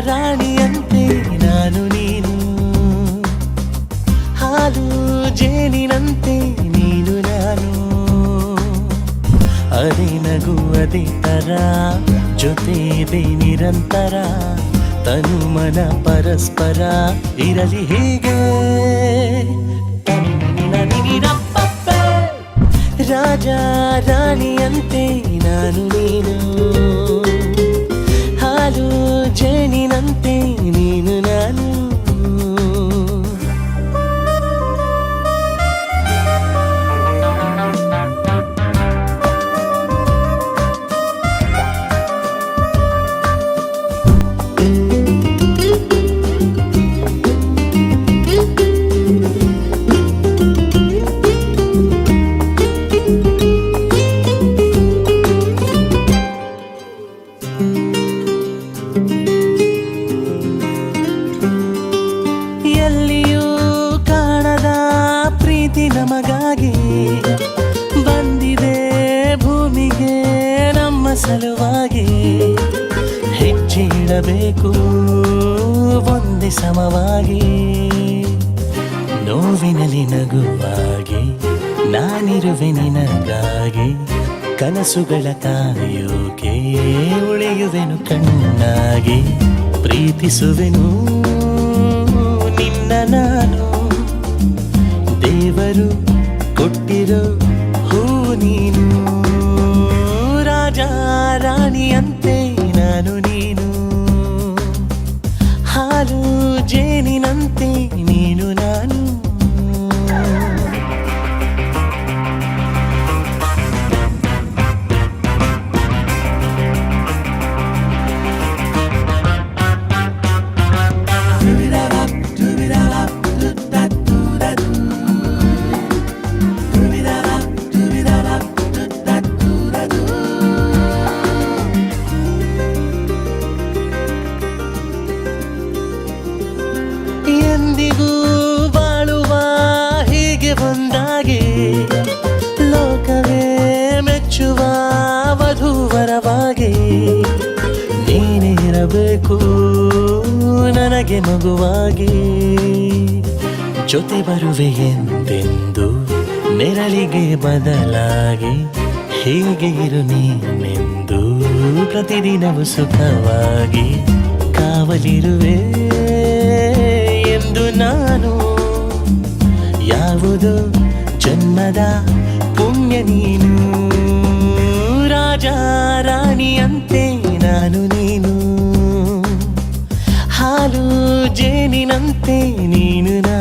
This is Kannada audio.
ರಾಣಿಯಂತೆ ನಾನು ನೀನು, ಹಾಲು ಜೇನಿನಂತೆ ನೀನು ನಾನು. ಅದೇ ನಗು ಅದೇ ತರ, ಜೊತೆ ಇದೆ ನಿರಂತರ, ತನು ಮನ ಪರಸ್ಪರ ಇರಲಿ ಹೀಗೆ. ರಾಜ ರಾಣಿಯಂತೆ ನಾನು ನೀನು, ಹಾಲು ಜೇನಿನಂತೆ ನೀನು ನಾನು. ಎಲ್ಲಿಯೂ ಕಾಣದ ಪ್ರೀತಿ ನಮಗಾಗಿ ಬಂದಿದೆ ಭೂಮಿಗೆ ನಮ್ಮ ಸಲುವಾಗಿ. ಹೆಜ್ಜೆ ಇಡಬೇಕು ಒಂದೇ ಸಮವಾಗಿ, ನೋವಿನಲ್ಲಿ ನಗುವಾಗಿ ನಾನಿರುವೆ ನಿನಗಾಗಿ. ಕನಸುಗಳ ಕಾಯೋಕೆ ಉಳಿಯುವೆನು ಕಣ್ಣಾಗಿ, ಪ್ರೀತಿಸುವೆನು ನಿನ್ನ ನಾನು. ದೇವರು ಕೊಟ್ಟಿರೋ ಹೂ ನೀನು, ರಾಜ ರಾಣಿಯಂತೆ ನಾನು ನೀನು, ಹಾಲು ಜೇನಿನಂತೆ ನೀನು ನಾನು. ಎಂದಿಗೂ ಬಾಳುವ ಹೀಗೆ ಒಂದಾಗಿ, ಲೋಕವೇ ಮೆಚ್ಚುವ ವಧೂವರವಾಗಿ. ನೀನೇ ಇರಬೇಕು ನನಗೆ ಮಗುವಾಗಿ, ಜೊತೆ ಬರುವೆ ಎಂದೆಂದು ನೆರಳಿಗೆ ಬದಲಾಗಿ. ಹೀಗೆ ಇರು ನೀನೆಂದು ಪ್ರತಿದಿನವೂ ಸುಖವಾಗಿ, ಕಾವಲಿರುವೆ ಎಂದು ನಾನು. ಯಾವುದೋ ಜನ್ಮದ ಪುಣ್ಯ ನೀನು, ರಾಜ ರಾಣಿಯಂತೆ ನಾನು ನೀನು, ಹಾಲು ಜೇನಿನಂತೆ ನೀನು.